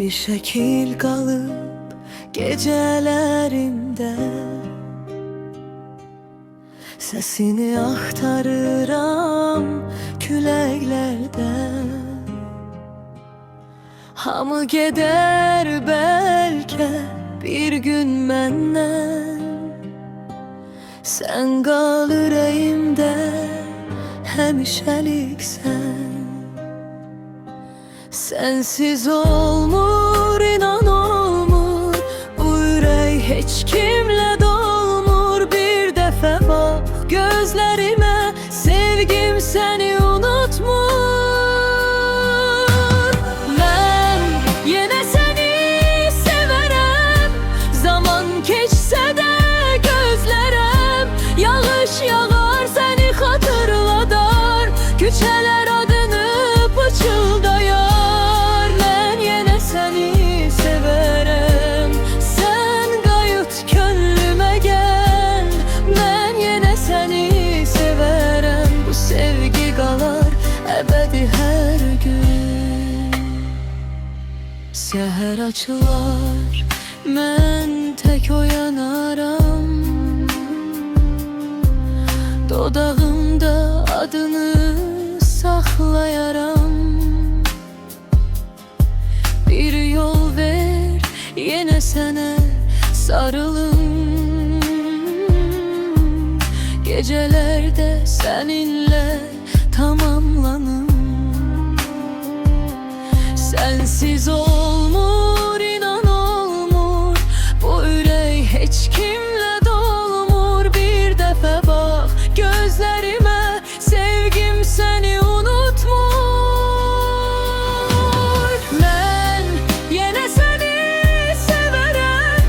bir şekil kalıp gecelerimde sesini aktarıram küleklerde. Hamı gider belki bir gün menden, sen kal yüreğimde hemşelik sen. Sensiz olmur, inan olmur, bu yürek hiç kimle dolmur. Bir defa bak gözlerime, sevgim seni unutmur. Ben yine seni severim, zaman geçse de gözlerim. Yağış yağar seni hatırladar, küçeler adını pıçıldayar. Her gün seher açılar, mən tek oyanaram. Dodağımda adını saxlayaram. Bir yol ver, yine sənə sarılım. Gecelerde seninle tamamlanım. Sensiz olmur, inan olmur, bu yürek hiç kimle dolmur. Bir defa bak gözlerime, sevgim seni unutmur. Ben yine seni severim,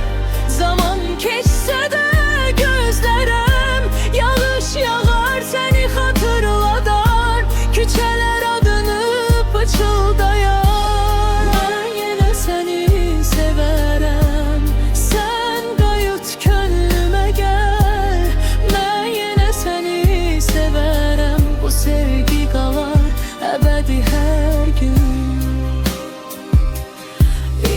zaman geçse de gözlerim. Yağış yağar seni hatırladar, küçeler adını pıçıldayar.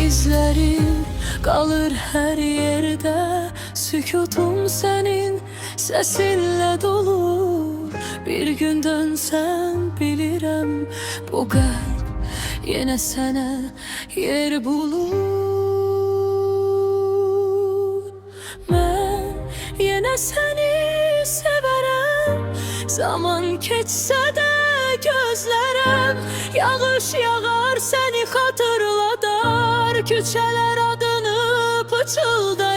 İzlerin kalır her yerde, sükutum senin sesinle dolur. Bir gün dönsem bilirim, bu kalp yine sana yer bulur. Ben yine seni severim, zaman geçse de gözlerim. Yağış yağar seni hatırladar, küçeler adını pıçıldar.